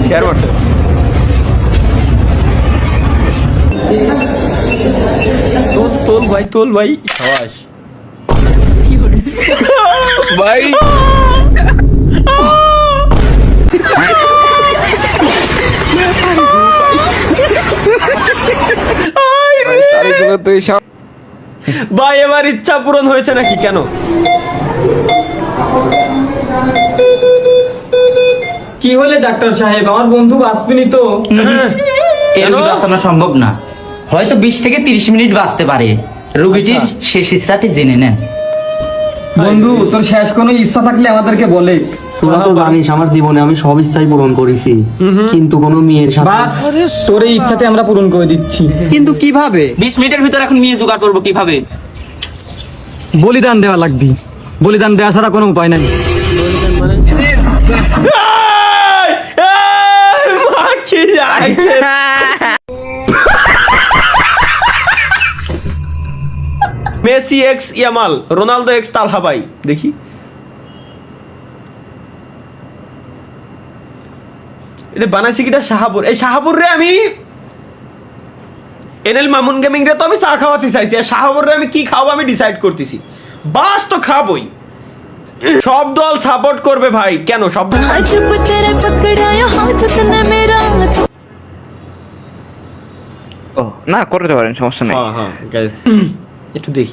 Share মারছে তোল ভাই সাবাস ভাই ভাই এবার ইচ্ছা পূরণ হয়েছে নাকি? কেন কি হলে ডাক্তার সাহেব, আমার বন্ধু বাঁচবেনি তো? এরকম বাঁচানো সম্ভব না, হয়তো 20 থেকে 30 মিনিট বাঁচতে পারে। রোগীটির শেষ ইচ্ছাটি জেনে নেন। বন্ধু, তোর শেষ কোনো ইচ্ছা থাকলে আমাদেরকে বলে। তোরা তো জানিস আমার জীবনে আমি সব ইচ্ছাই পূরণ করেছি, কিন্তু কোনো মেয়ের সাথে বাস তোর এই ইচ্ছাতে আমরা পূরণ করে দিচ্ছি। কিন্তু কিভাবে? 20 মিনিটের ভিতর এখন মেয়ে জোগাড় করবো কিভাবে? বলিদান দেওয়া লাগবে, বলিদান দেওয়া ছাড়া কোনো উপায় নাই। Messi X Yamal, Ronaldo X Talha ভাই। দেখি এটা বানাইছি কিটা শাহাপুর। এই শাহাপুর রে আমি এনএল মামুন গেমিং রে তো আমি চা খাওয়াতে চাইছি, আর শাহাপুর রে আমি কি খাওয়াবো আমি ডিসাইড করতেছি। বাস তো খাবই, সব দল সাপোর্ট করবে ভাই। কেন সব দল? ও না, করতে পারেন, সমস্যা নাই। হ্যাঁ হ্যাঁ গাইস একটু দেখি।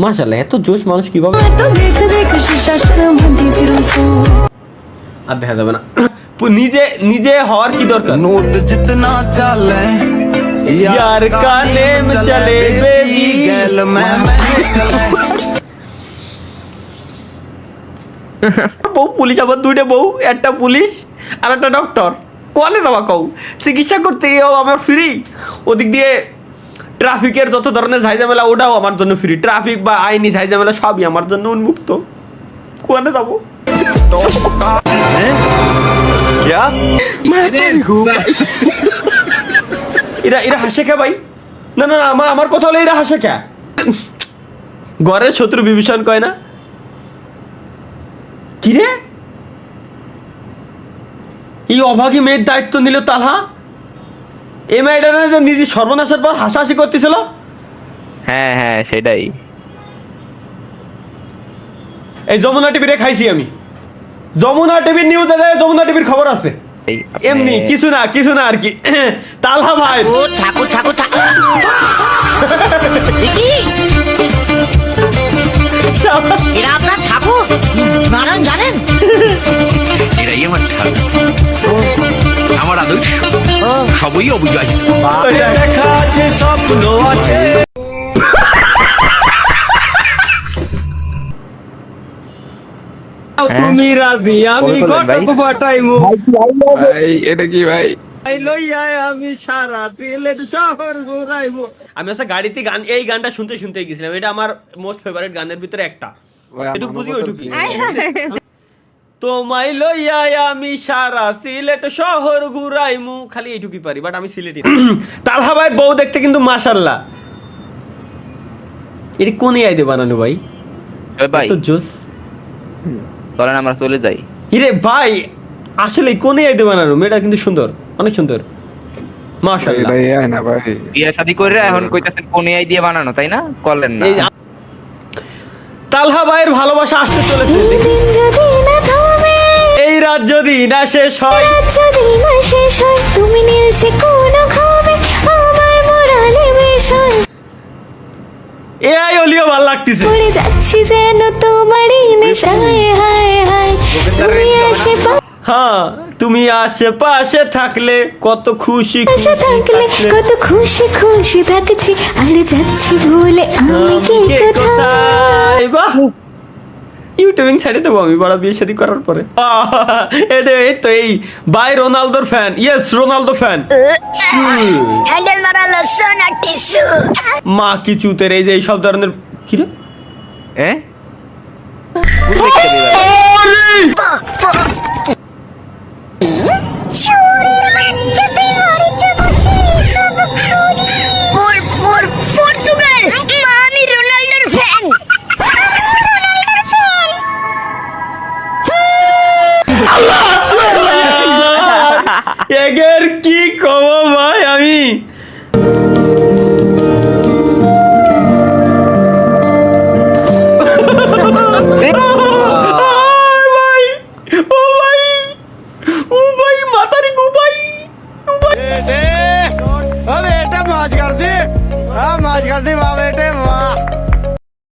মাশাআল্লাহ এত জোশ মানুষ কিভাবে? আর দেখা যাবে না। নিজে নিজে হওয়ার কি দরকার? नोट जितना चले यार का नेम चले बेबी गैल मैं चले বউ পুলিশ, আবার দুইটা বউ, একটা পুলিশ আর একটা ডক্টর। কোয়ালে যাওয়া কও চিকিৎসা করতে গিয়েও আমার ফ্রি, ওদিক দিয়ে ট্রাফিকের যত ধরনের ঝাইঝামেলা ওটাও আমার জন্য ফ্রি। ট্রাফিক বা আইনি ঝাইঝামেলা সবই আমার জন্য উন্মুক্ত। কোয়ালে যাবো? এরা হাসে কে ভাই? না না আমার কথা হলো এরা হাসে কে? ঘরের শত্রু বিভীষণ কয় না? কি রে, এই অভাগী মেয়ের দায়িত্ব নিল তালহা। এই মেয়েটা যে নিজে সর্বনাশের পর হাসাহাসি করতেছিল। হ্যাঁ হ্যাঁ সেটাই। এই যমুনা টিভিরে খাইছি আমি, যমুনা টিভির নিউজ, যমুনা টিভির খবর আছে। এমনি কিছু না আর কি। তালহা ভাই ঠাকুর এরা আপনার ঠাকুর নারায়ণ জানেন? এরাই আমার ঠাকুর, আমার আদর্শ, সবই অবিবাহিত। দেখা আছে স্বপ্ন আছে। তুমি রাজি আমি ঘটক ফাটাইমু, এটা কি ভাই? আমি সারা সিলেট শহর ঘুরাইবো। আমি আচ্ছা গাড়িতে গান, এই গানটা শুনতে গেছিলাম। এটা আমার মোস্ট ফেভারিট গানের ভিতরে একটা। এটুকু বুঝি ওইটুকু। তোমায় লইয়া আমি সারা সিলেট শহর ঘুরাইমু, খালি এইটুকুই পারি, বাট আমি সিলেটি। তালহা ভাই বউ দেখতে কিন্তু মাশাআল্লাহ। এটা কোন আইডে বানানো ভাই? ভাই তো জোস। চলেন আমরা চলে যাই। ইরে ভাই আসলে কোন আইডে বানানো? মেয়েটা কিন্তু সুন্দর, অনেক সুন্দর মাশাআল্লাহ। বিয়ে শাদী করে এখন কইতাছেন কোন আই দিয়ে বানানো, তাই না? করলেন না। তালহা ভাইয়ের ভালোবাসা আসতে চলেছে। এই রাত যদি না শেষ হয়, তুমি নীলছে কোন ঘামে আমায় মোরালে বিষয়। এই অলিও ভালো লাগতেছে। পড়ে যাচ্ছি যেন তোমারই নেশায়, হায় হায় তুমি হ্যাঁ তুমি আশেপাশে থাকলে কত খুশি থাকছি, আর যাচ্ছি ভুলে আমি কি কোথায়। বাহ, ইউটিউবিং ছেড়ে দেবো আমি বড় বিয়ে শাদী করার পরে। এটা এই তো এই বাই রোনালদোর ফ্যান। Yes Ronaldo fan. মা কি চুতের এই যে এই সব ধরনের কি রে? হ্যাঁ পর্তুগাল, আমি রোনাল্ডোর ফ্যান। আজকের কি কব ভাই আমি